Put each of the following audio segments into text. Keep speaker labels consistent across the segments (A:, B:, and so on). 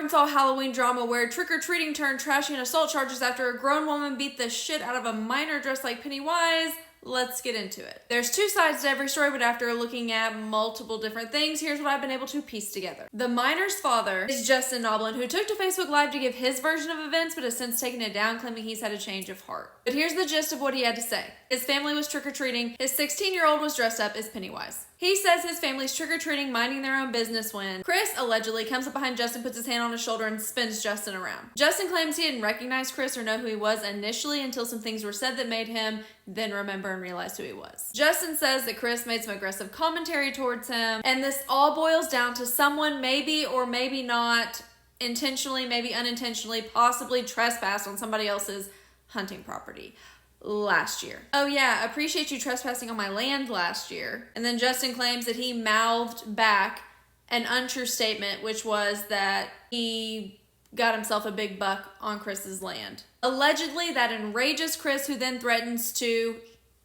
A: Arkansas Halloween drama where trick-or-treating turned trashy and assault charges after a grown woman beat the shit out of a minor dressed like Pennywise. Let's get into it. There's two sides to every story, but after looking at multiple different things, here's what I've been able to piece together. The minor's father is Justin Noblin, who took to Facebook Live to give his version of events, but has since taken it down, claiming he's had a change of heart. But here's the gist of what he had to say. His family was trick-or-treating. His 16-year-old was dressed up as Pennywise. He says his family's trick-or-treating, minding their own business when Chris allegedly comes up behind Justin, puts his hand on his shoulder, and spins Justin around. Justin claims he didn't recognize Chris or know who he was initially until some things were said that made him then remember and realize who he was. Justin says that Chris made some aggressive commentary towards him, and this all boils down to someone maybe or maybe not intentionally, maybe unintentionally, possibly trespassed on somebody else's hunting property last year. Oh yeah, appreciate you trespassing on my land last year. And then Justin claims that he mouthed back an untrue statement, which was that he got himself a big buck on Chris's land. Allegedly, that enrages Chris, who then threatens to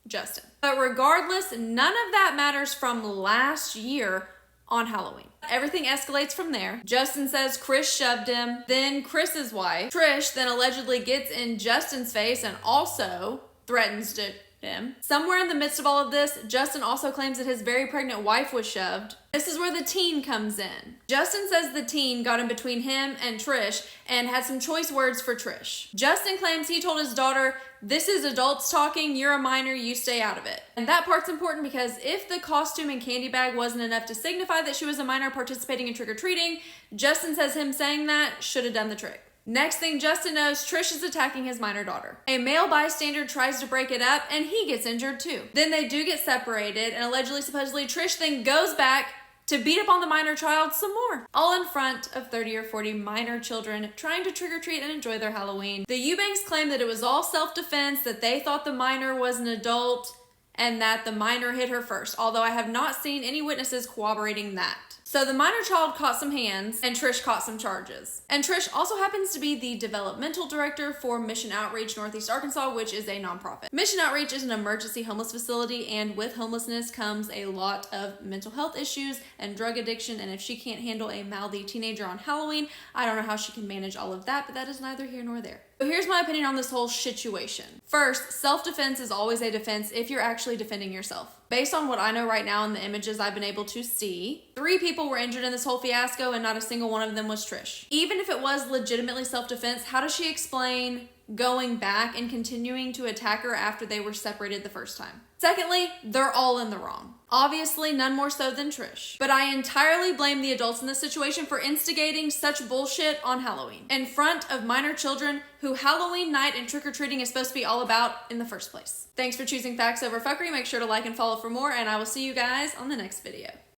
A: Justin. But regardless, none of that matters from last year on Halloween. Everything escalates from there. Justin says Chris shoved him. Then Chris's wife, Trish, then allegedly gets in Justin's face and also threatens to him. Somewhere in the midst of all of this, Justin also claims that his very pregnant wife was shoved. This is where the teen comes in. Justin says the teen got in between him and Trish and had some choice words for Trish. Justin claims he told his daughter, "This is adults talking, you're a minor, you stay out of it." And that part's important because if the costume and candy bag wasn't enough to signify that she was a minor participating in trick-or-treating, Justin says him saying that should have done the trick. Next thing Justin knows, Trish is attacking his minor daughter. A male bystander tries to break it up and he gets injured too. Then they do get separated and allegedly, supposedly, Trish then goes back to beat up on the minor child some more. All in front of 30 or 40 minor children trying to trick-or-treat and enjoy their Halloween. The Eubanks claim that it was all self-defense, that they thought the minor was an adult and that the minor hit her first, although I have not seen any witnesses corroborating that. So the minor child caught some hands and Trish caught some charges. And Trish also happens to be the developmental director for Mission Outreach Northeast Arkansas, which is a nonprofit. Mission Outreach is an emergency homeless facility, and with homelessness comes a lot of mental health issues and drug addiction, and if she can't handle a mouthy teenager on Halloween, I don't know how she can manage all of that, but that is neither here nor there. So here's my opinion on this whole situation. First, self-defense is always a defense if you're actually defending yourself. Based on what I know right now and the images I've been able to see, 3 people were injured in this whole fiasco and not a single one of them was Trish. Even if it was legitimately self-defense, how does she explain going back and continuing to attack her after they were separated the first time? Secondly, they're all in the wrong. Obviously, none more so than Trish. But I entirely blame the adults in this situation for instigating such bullshit on Halloween in front of minor children who Halloween night and trick-or-treating is supposed to be all about in the first place. Thanks for choosing facts over fuckery. Make sure to like and follow for more, and I will see you guys on the next video.